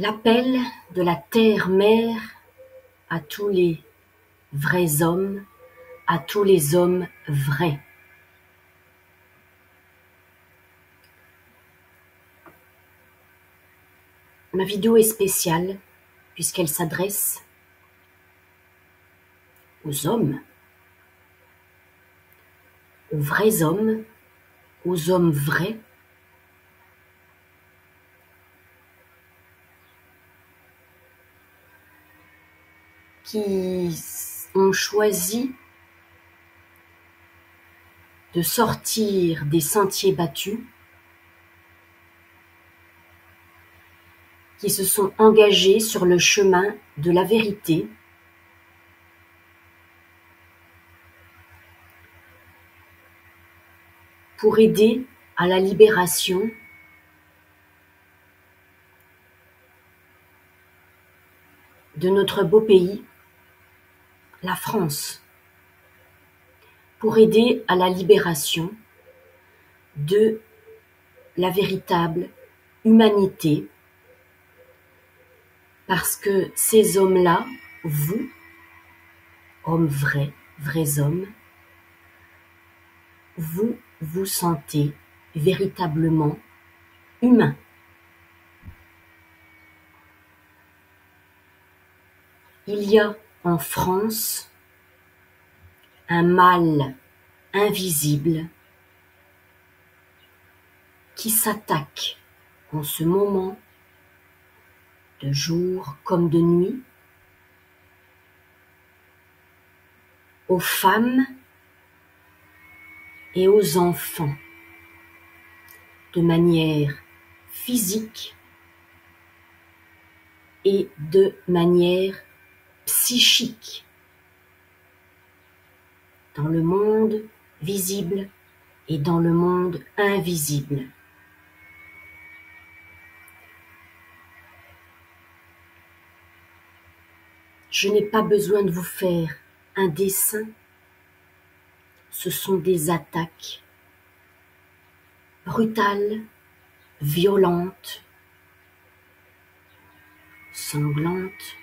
L'appel de la terre-mère à tous les vrais hommes, à tous les hommes vrais. Ma vidéo est spéciale puisqu'elle s'adresse aux hommes, aux vrais hommes, aux hommes vrais, qui ont choisi de sortir des sentiers battus, qui se sont engagés sur le chemin de la vérité, pour aider à la libération de notre beau pays, la France, pour aider à la libération de la véritable humanité, parce que ces hommes-là, vous, hommes vrais, vrais hommes, vous vous sentez véritablement humain. Il y a en France un mal invisible qui s'attaque en ce moment, de jour comme de nuit, aux femmes et aux enfants, de manière physique et de manière psychique, dans le monde visible et dans le monde invisible. Je n'ai pas besoin de vous faire un dessin, ce sont des attaques brutales, violentes, sanglantes.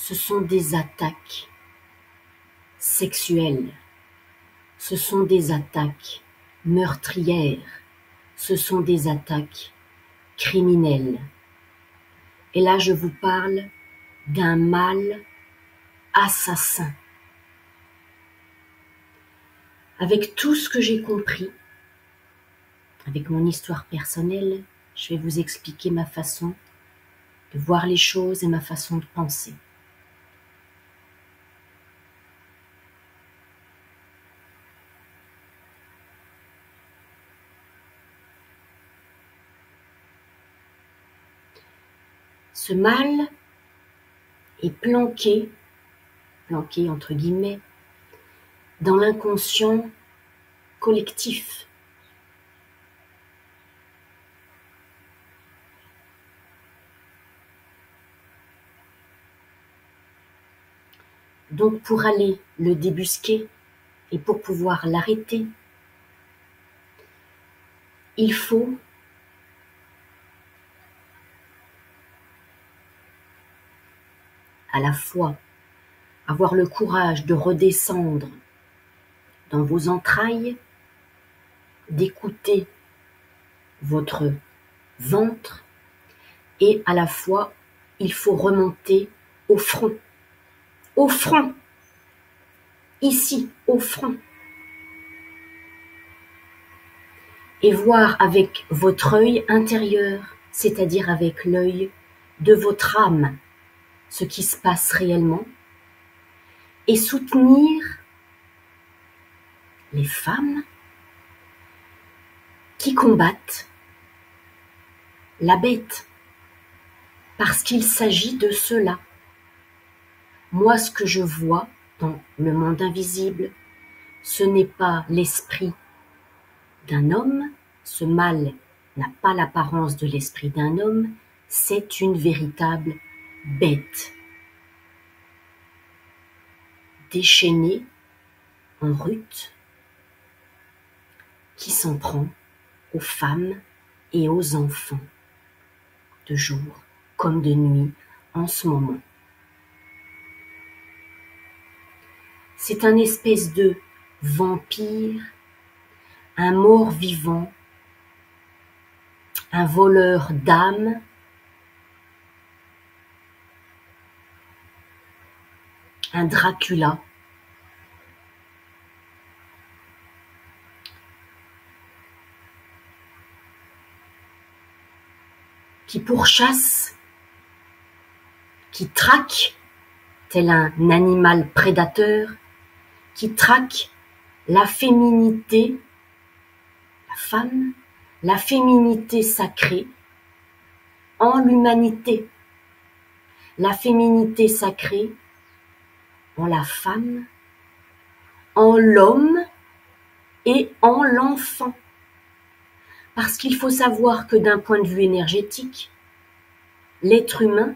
Ce sont des attaques sexuelles, ce sont des attaques meurtrières, ce sont des attaques criminelles. Et là, je vous parle d'un mal assassin. Avec tout ce que j'ai compris, avec mon histoire personnelle, je vais vous expliquer ma façon de voir les choses et ma façon de penser. Ce mal est planqué entre guillemets, dans l'inconscient collectif. Donc pour aller le débusquer et pour pouvoir l'arrêter, il faut à la fois avoir le courage de redescendre dans vos entrailles, d'écouter votre ventre, et à la fois il faut remonter au front, ici, au front, et voir avec votre œil intérieur, c'est-à-dire avec l'œil de votre âme, ce qui se passe réellement, et soutenir les femmes qui combattent la bête, parce qu'il s'agit de cela. Moi, ce que je vois dans le monde invisible, ce n'est pas l'esprit d'un homme, ce mal n'a pas l'apparence de l'esprit d'un homme, c'est une véritable bête, déchaînée, en rut, qui s'en prend aux femmes et aux enfants de jour comme de nuit en ce moment. C'est un espèce de vampire, un mort-vivant, un voleur d'âme, un Dracula, qui pourchasse, qui traque, tel un animal prédateur, qui traque la féminité, la femme, la féminité sacrée en l'humanité, la féminité sacrée en la femme, en l'homme et en l'enfant. Parce qu'il faut savoir que d'un point de vue énergétique, l'être humain,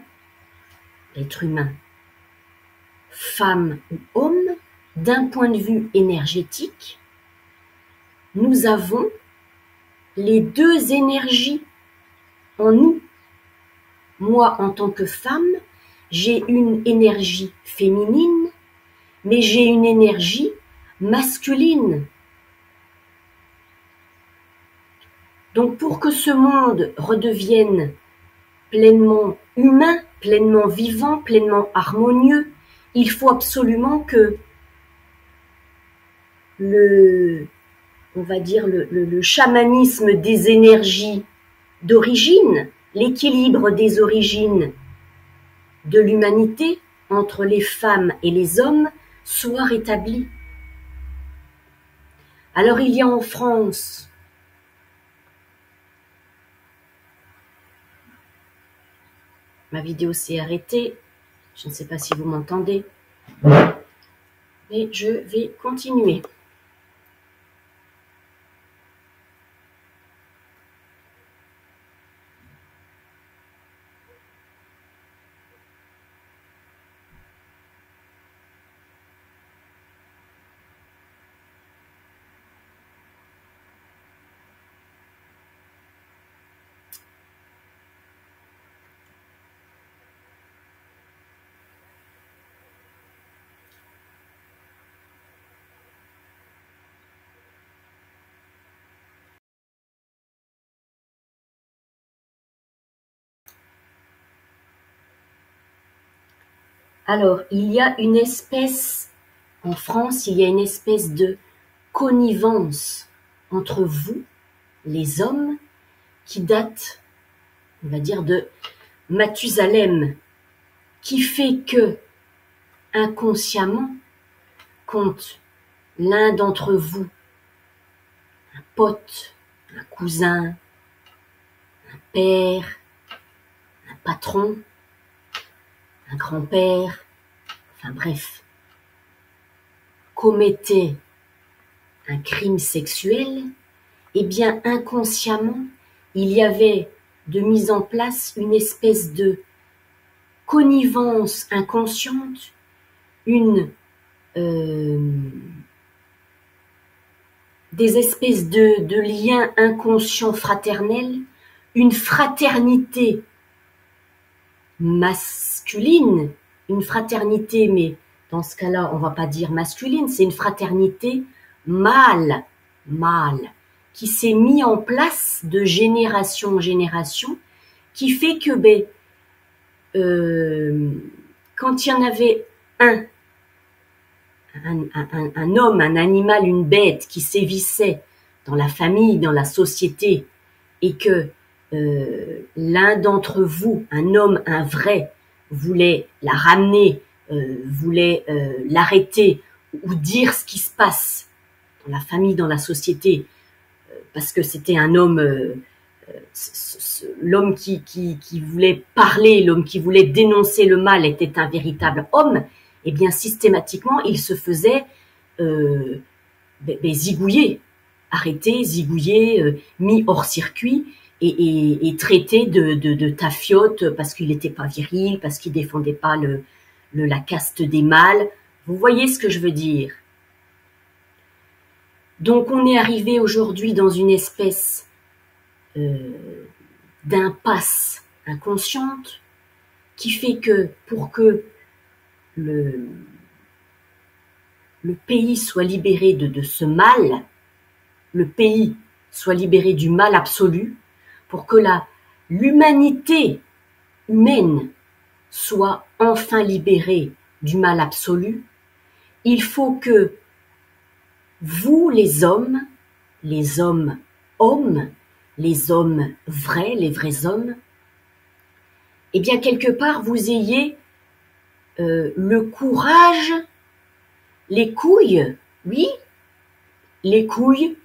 femme ou homme, d'un point de vue énergétique, nous avons les deux énergies en nous. Moi, en tant que femme, j'ai une énergie féminine, mais j'ai une énergie masculine. Donc pour que ce monde redevienne pleinement humain, pleinement vivant, pleinement harmonieux, il faut absolument que le chamanisme des énergies d'origine, l'équilibre des origines de l'humanité entre les femmes et les hommes soit rétabli. Alors il y a en France ma vidéo s'est arrêtée, je ne sais pas si vous m'entendez, mais je vais continuer. Alors, il y a une espèce, en France, il y a une espèce de connivence entre vous, les hommes, qui date, on va dire, de Mathusalem, qui fait que, inconsciemment, quand l'un d'entre vous, un pote, un cousin, un père, un patron, un grand-père, enfin bref, commettait un crime sexuel, eh bien inconsciemment, il y avait de mise en place une espèce de connivence inconsciente, des espèces de liens inconscients fraternels, une fraternité masculine, une fraternité, mais dans ce cas-là, on va pas dire masculine, c'est une fraternité mâle, qui s'est mis en place de génération en génération, qui fait que quand il y en avait un homme, un animal, une bête qui sévissait dans la famille, dans la société, et que l'un d'entre vous, un homme, un vrai, voulait la ramener, voulait l'arrêter ou dire ce qui se passe dans la famille, dans la société, parce que c'était un homme, l'homme qui voulait parler, l'homme qui voulait dénoncer le mal était un véritable homme, et bien systématiquement il se faisait zigouiller, arrêté, zigouillé, mis hors circuit et traité de tafiote parce qu'il n'était pas viril, parce qu'il défendait pas la caste des mâles. Vous voyez ce que je veux dire? Donc on est arrivé aujourd'hui dans une espèce d'impasse inconsciente qui fait que pour que le pays soit libéré de ce mal, le pays soit libéré du mal absolu, pour que l'humanité humaine soit enfin libérée du mal absolu, il faut que vous, les hommes hommes, les hommes vrais, les vrais hommes, eh bien quelque part vous ayez le courage, les couilles, oui, les couilles,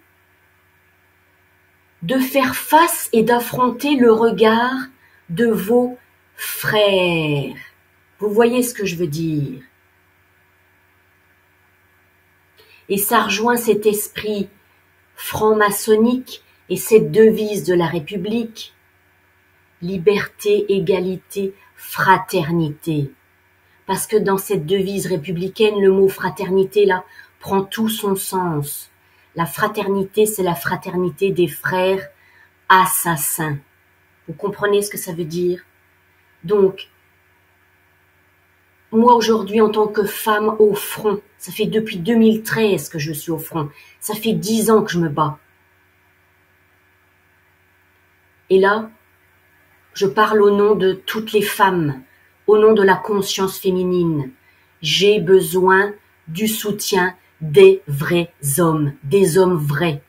de faire face et d'affronter le regard de vos frères. Vous voyez ce que je veux dire? Et ça rejoint cet esprit franc-maçonnique et cette devise de la République: liberté, égalité, fraternité. Parce que dans cette devise républicaine, le mot fraternité là prend tout son sens. La fraternité, c'est la fraternité des frères assassins. Vous comprenez ce que ça veut dire? Donc, moi aujourd'hui en tant que femme au front, ça fait depuis 2013 que je suis au front, ça fait 10 ans que je me bats. Et là, je parle au nom de toutes les femmes, au nom de la conscience féminine. J'ai besoin du soutien des vrais hommes, des hommes vrais.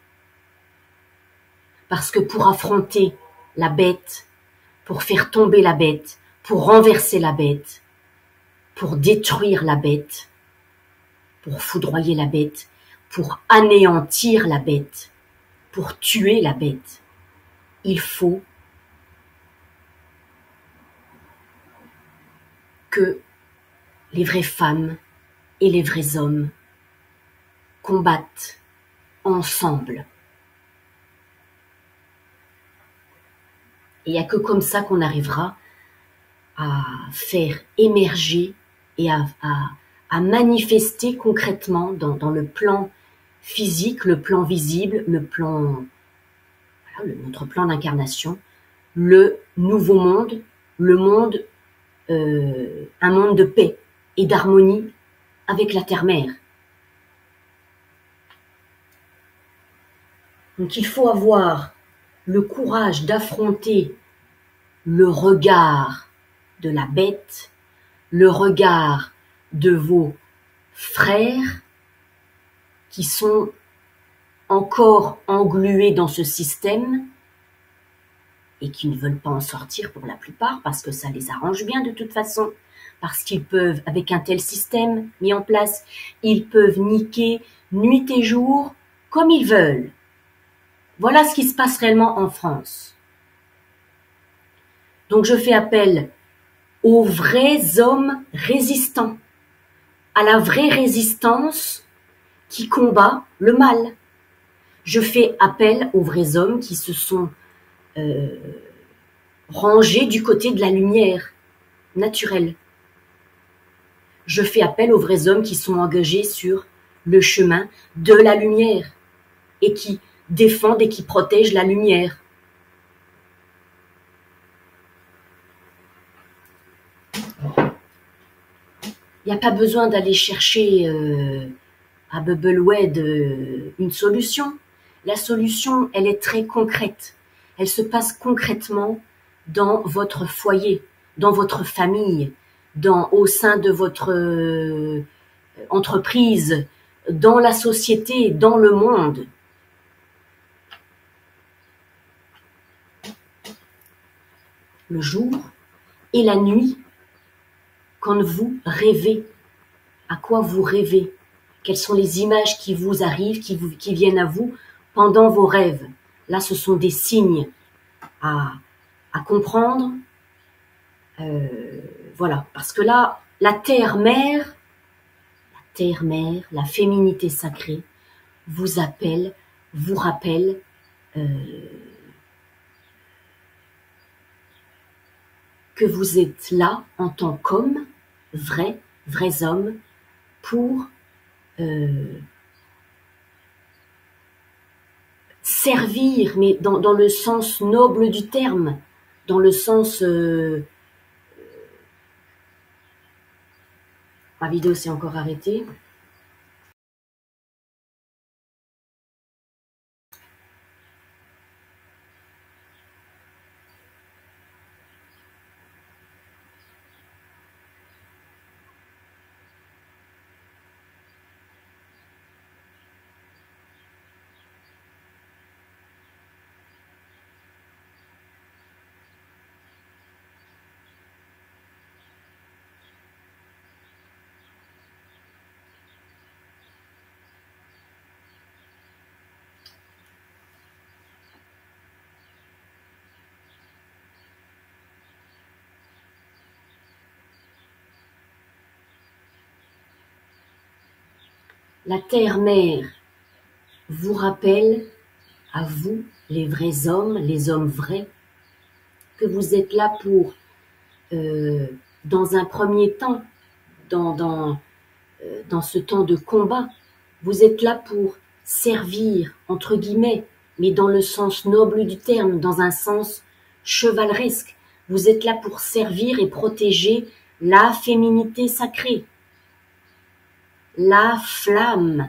Parce que pour affronter la bête, pour faire tomber la bête, pour renverser la bête, pour détruire la bête, pour foudroyer la bête, pour anéantir la bête, pour tuer la bête, il faut que les vraies femmes et les vrais hommes combattent ensemble. Et il n'y a que comme ça qu'on arrivera à faire émerger et à manifester concrètement dans le plan physique, le plan visible, le plan, voilà, notre plan d'incarnation, le nouveau monde, le monde, un monde de paix et d'harmonie avec la terre-mère. Donc il faut avoir le courage d'affronter le regard de la bête, le regard de vos frères qui sont encore englués dans ce système et qui ne veulent pas en sortir pour la plupart parce que ça les arrange bien de toute façon, parce qu'ils peuvent, avec un tel système mis en place, ils peuvent niquer nuit et jour comme ils veulent. Voilà ce qui se passe réellement en France. Donc je fais appel aux vrais hommes résistants, à la vraie résistance qui combat le mal. Je fais appel aux vrais hommes qui se sont rangés du côté de la lumière naturelle. Je fais appel aux vrais hommes qui sont engagés sur le chemin de la lumière et qui défendent et qui protègent la lumière. Il n'y a pas besoin d'aller chercher à Bubblewed une solution. La solution, elle est très concrète. Elle se passe concrètement dans votre foyer, dans votre famille, au sein de votre entreprise, dans la société, dans le monde. Le jour et la nuit, quand vous rêvez, à quoi vous rêvez? Quelles sont les images qui vous arrivent, qui viennent à vous pendant vos rêves? Là, ce sont des signes à comprendre. Voilà, parce que là, la terre-mère, la féminité sacrée, vous appelle, vous rappelle que vous êtes là en tant qu'homme, vrais hommes, pour servir, mais dans le sens noble du terme, dans le sens Ma vidéo s'est encore arrêtée. La terre-mère vous rappelle, à vous, les vrais hommes, les hommes vrais, que vous êtes là pour, dans un premier temps, dans ce temps de combat, vous êtes là pour servir, entre guillemets, mais dans le sens noble du terme, dans un sens chevaleresque. Vous êtes là pour servir et protéger la féminité sacrée, la flamme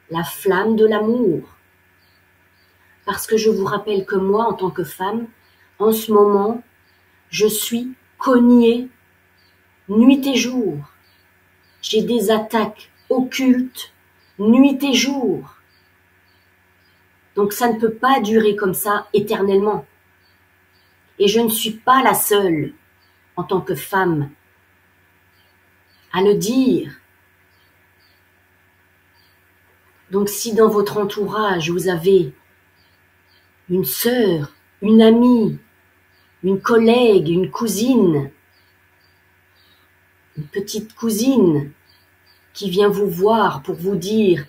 de l'amour. Parce que je vous rappelle que moi, en tant que femme, en ce moment, je suis cognée nuit et jour. J'ai des attaques occultes nuit et jour. Donc ça ne peut pas durer comme ça éternellement. Et je ne suis pas la seule, en tant que femme, à le dire. Donc si dans votre entourage, vous avez une sœur, une amie, une collègue, une cousine, une petite cousine qui vient vous voir pour vous dire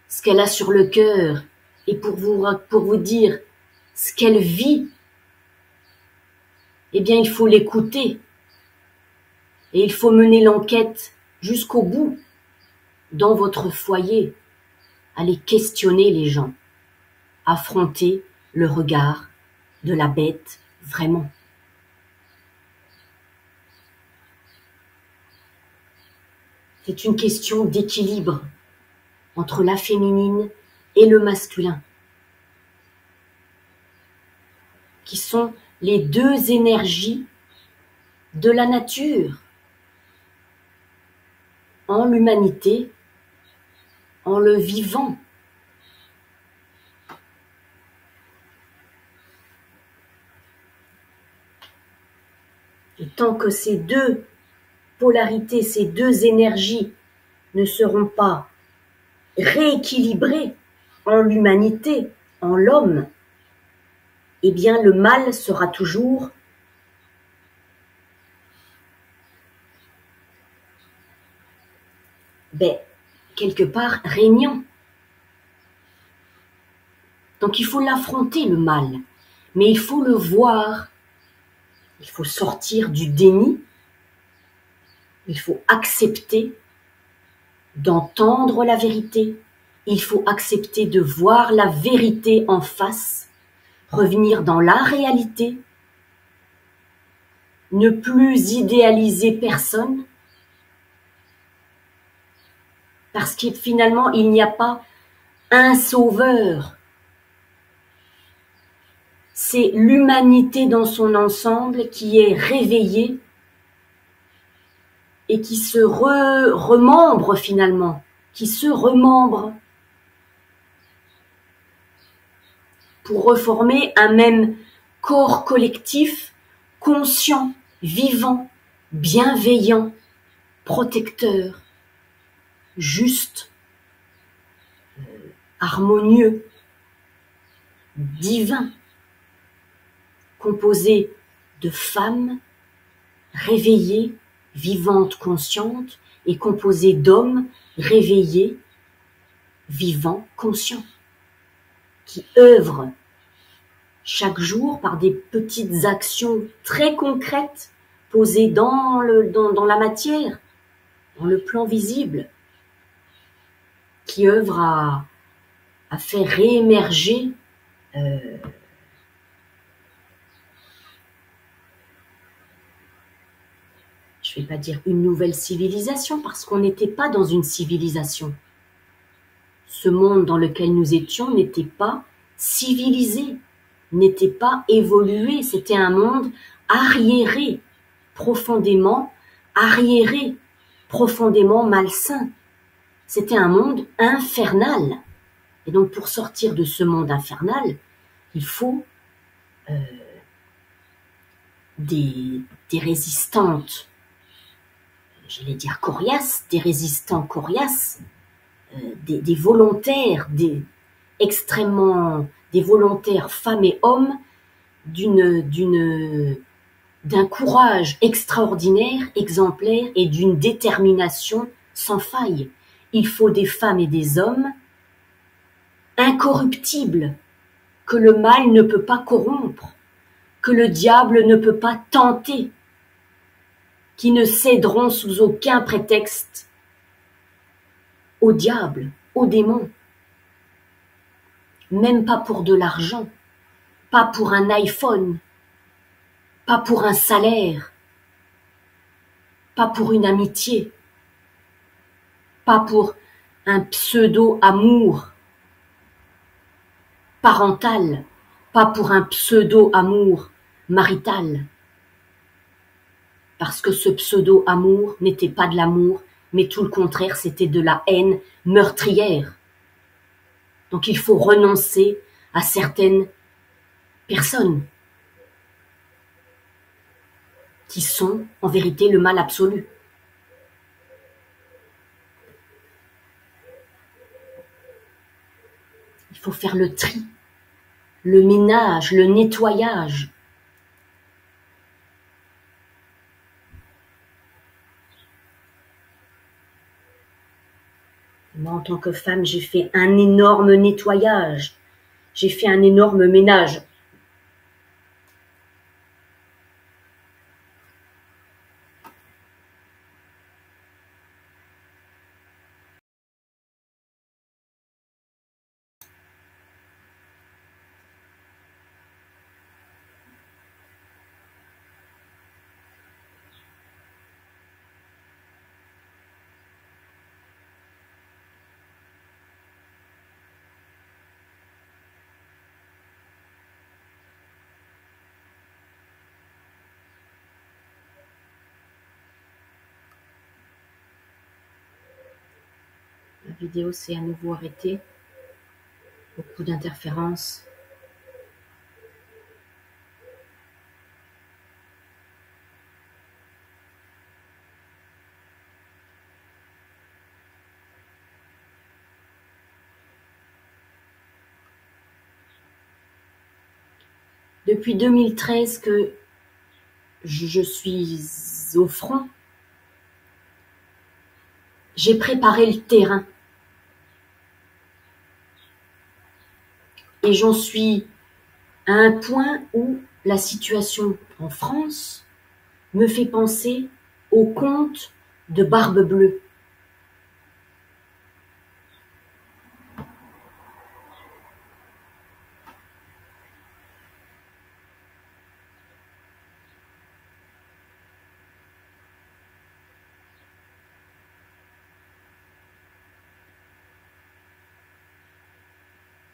ce qu'elle a sur le cœur et pour vous dire ce qu'elle vit, eh bien il faut l'écouter et il faut mener l'enquête jusqu'au bout dans votre foyer. Allez questionner les gens, affronter le regard de la bête vraiment. C'est une question d'équilibre entre la féminine et le masculin, qui sont les deux énergies de la nature, en l'humanité, en le vivant. Et tant que ces deux polarités, ces deux énergies ne seront pas rééquilibrées en l'humanité, en l'homme, eh bien le mal sera toujours quelque part régnant. Donc il faut l'affronter le mal, mais il faut le voir, il faut sortir du déni, il faut accepter d'entendre la vérité, il faut accepter de voir la vérité en face, revenir dans la réalité, ne plus idéaliser personne, parce que finalement il n'y a pas un sauveur. C'est l'humanité dans son ensemble qui est réveillée et qui se remembre finalement, qui se remembre pour reformer un même corps collectif, conscient, vivant, bienveillant, protecteur, juste, harmonieux, divin, composé de femmes réveillées, vivantes, conscientes, et composé d'hommes réveillés, vivants, conscients, qui œuvrent chaque jour par des petites actions très concrètes posées dans la matière, dans le plan visible, qui œuvrent à faire réémerger je je ne vais pas dire une nouvelle civilisation, parce qu'on n'était pas dans une civilisation. Ce monde dans lequel nous étions n'était pas civilisé, n'était pas évolué, c'était un monde arriéré, profondément arriéré, profondément malsain. C'était un monde infernal. Et donc pour sortir de ce monde infernal, il faut des résistantes, j'allais dire coriaces, des résistants coriaces, des volontaires, des volontaires femmes et hommes d'un courage extraordinaire, exemplaire et d'une détermination sans faille. Il faut des femmes et des hommes incorruptibles, que le mal ne peut pas corrompre, que le diable ne peut pas tenter, qui ne céderont sous aucun prétexte au diable, au démon, même pas pour de l'argent, pas pour un iPhone, pas pour un salaire, pas pour une amitié, pas pour un pseudo-amour parental, pas pour un pseudo-amour marital. Parce que ce pseudo-amour n'était pas de l'amour, mais tout le contraire, c'était de la haine meurtrière. Donc il faut renoncer à certaines personnes qui sont en vérité le mal absolu. Il faut faire le tri, le ménage, le nettoyage. Moi, en tant que femme, j'ai fait un énorme nettoyage. J'ai fait un énorme ménage. La vidéo s'est à nouveau arrêtée. Beaucoup d'interférences. Depuis 2013 que je suis au front, j'ai préparé le terrain. Et j'en suis à un point où la situation en France me fait penser au conte de Barbe Bleue.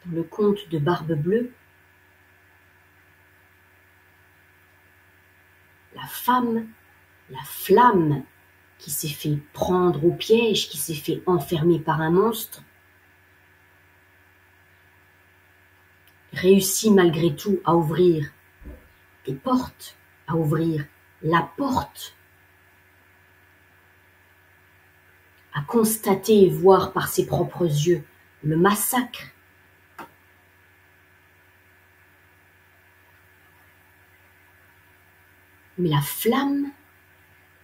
Dans le conte de Barbe Bleue, la femme, la flamme qui s'est fait prendre au piège, qui s'est fait enfermer par un monstre, réussit malgré tout à ouvrir des portes, à ouvrir la porte, à constater et voir par ses propres yeux le massacre. Mais la flamme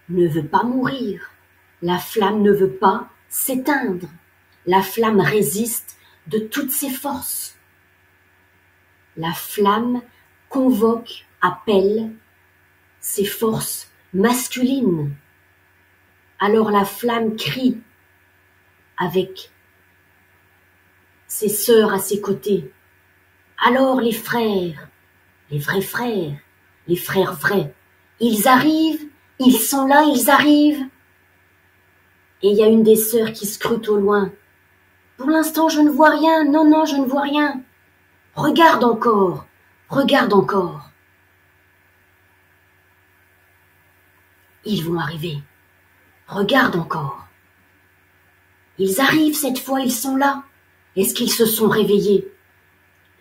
ne veut pas mourir. La flamme ne veut pas s'éteindre. La flamme résiste de toutes ses forces. La flamme convoque, appelle ses forces masculines. Alors la flamme crie avec ses sœurs à ses côtés. Alors les frères, les vrais frères, les frères vrais, ils arrivent Ils sont là, ils arrivent. Et il y a une des sœurs qui scrute au loin. Pour l'instant, je ne vois rien. Non, non, je ne vois rien. Regarde encore. Regarde encore. Ils vont arriver. Regarde encore. Ils arrivent cette fois, ils sont là. Est-ce qu'ils se sont réveillés?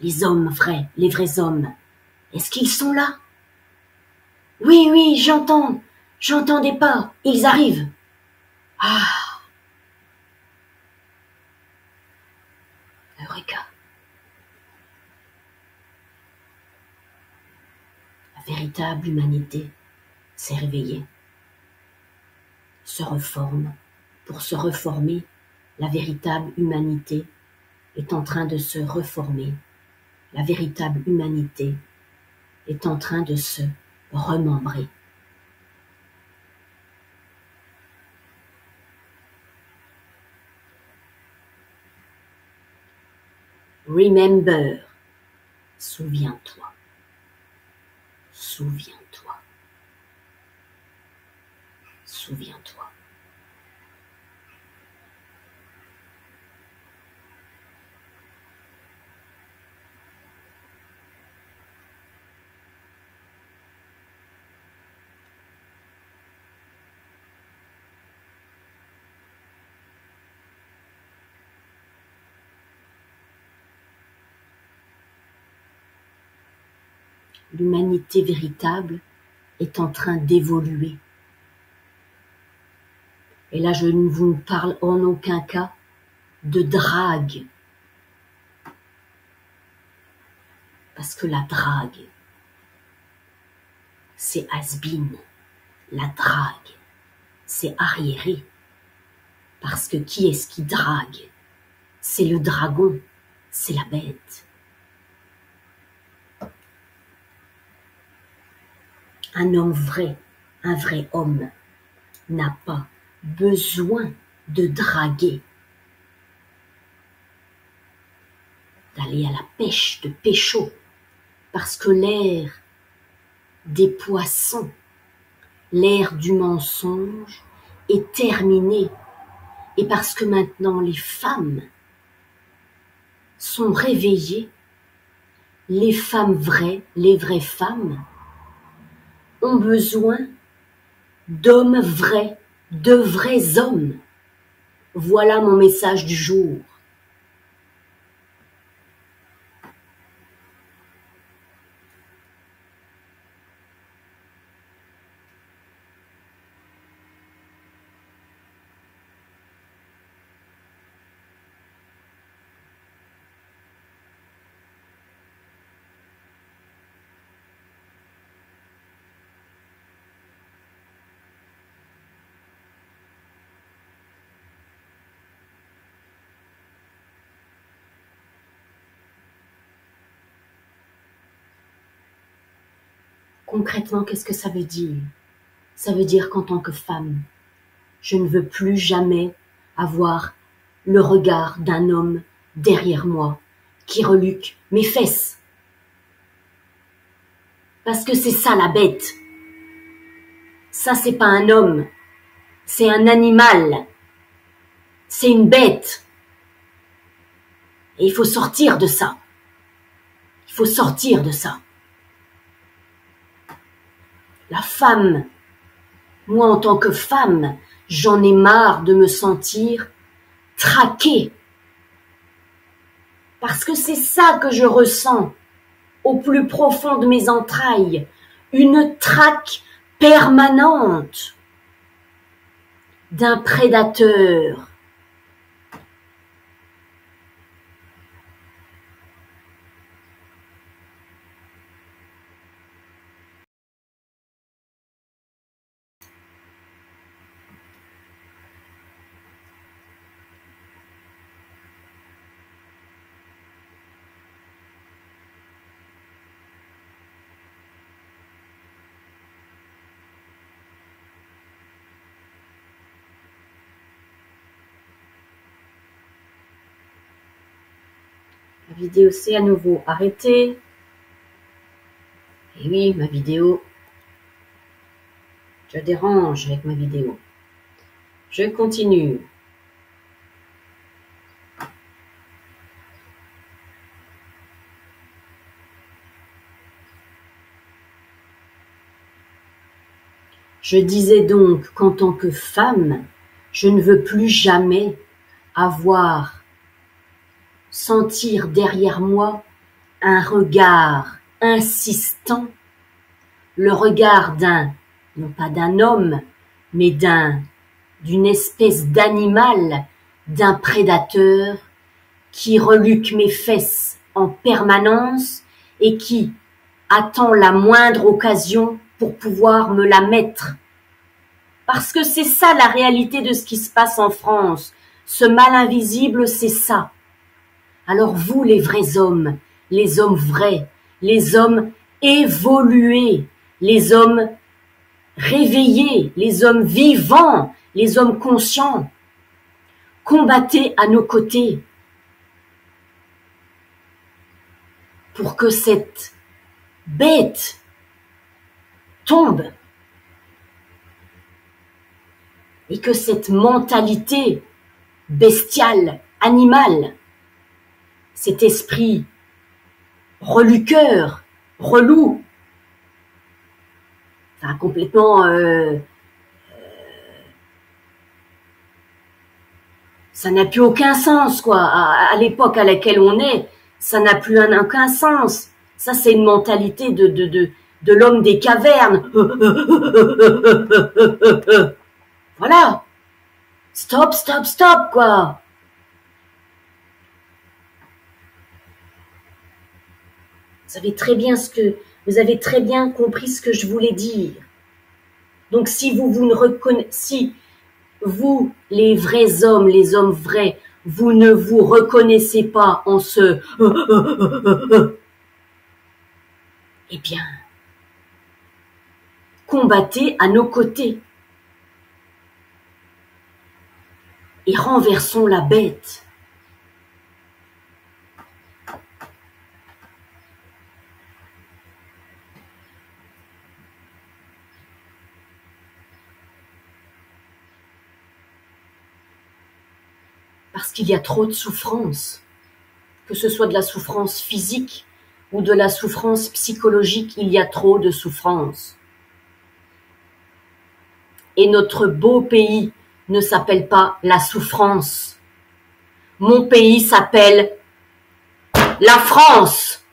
Les hommes vrais, les vrais hommes. Est-ce qu'ils sont là? Oui, oui, j'entends. J'entends des pas. Ils arrivent. Ah. Eureka. La véritable humanité s'est réveillée. Se reforme. Pour se reformer, la véritable humanité est en train de se reformer. La véritable humanité est en train de se remembrer. Remember, souviens-toi, souviens-toi, souviens-toi. L'humanité véritable est en train d'évoluer. Et là, je ne vous parle en aucun cas de drague. Parce que la drague, c'est has-been. La drague, c'est arriéré. Parce que qui est-ce qui drague? C'est le dragon, c'est la bête. Un homme vrai, un vrai homme, n'a pas besoin de draguer, d'aller à la pêche, de pécho, parce que l'ère des poissons, l'ère du mensonge est terminée, et parce que maintenant les femmes sont réveillées, les femmes vraies, les vraies femmes, ont besoin d'hommes vrais, de vrais hommes. Voilà mon message du jour. Concrètement, qu'est-ce que ça veut dire? Ça veut dire qu'en tant que femme, je ne veux plus jamais avoir le regard d'un homme derrière moi qui reluque mes fesses. Parce que c'est ça la bête. Ça, c'est pas un homme. C'est un animal. C'est une bête. Et il faut sortir de ça. Il faut sortir de ça. La femme, moi en tant que femme, j'en ai marre de me sentir traquée. Parce que c'est ça que je ressens au plus profond de mes entrailles. Une traque permanente d'un prédateur. La vidéo s'est à nouveau arrêtée. Et oui, ma vidéo Je dérange avec ma vidéo. Je continue. Je disais donc qu'en tant que femme, je ne veux plus jamais sentir derrière moi un regard insistant, le regard non pas d'un homme, mais d'une espèce d'animal, d'un prédateur qui reluque mes fesses en permanence et qui attend la moindre occasion pour pouvoir me la mettre. Parce que c'est ça la réalité de ce qui se passe en France. Ce mal invisible, c'est ça. Alors vous, les vrais hommes, les hommes vrais, les hommes évolués, les hommes réveillés, les hommes vivants, les hommes conscients, combattez à nos côtés pour que cette bête tombe et que cette mentalité bestiale, animale, cet esprit reluqueur, relou, enfin complètement ça n'a plus aucun sens, quoi. À l'époque à laquelle on est, ça n'a plus aucun sens. Ça, c'est une mentalité de l'homme des cavernes. Voilà. Stop, stop, stop, quoi. Vous avez très bien compris ce que je voulais dire. Donc, si vous, les vrais hommes, les hommes vrais, vous ne vous reconnaissez pas en ce eh bien, combattez à nos côtés et renversons la bête. Parce qu'il y a trop de souffrance, que ce soit de la souffrance physique ou de la souffrance psychologique, il y a trop de souffrance. Et notre beau pays ne s'appelle pas la souffrance. Mon pays s'appelle la France.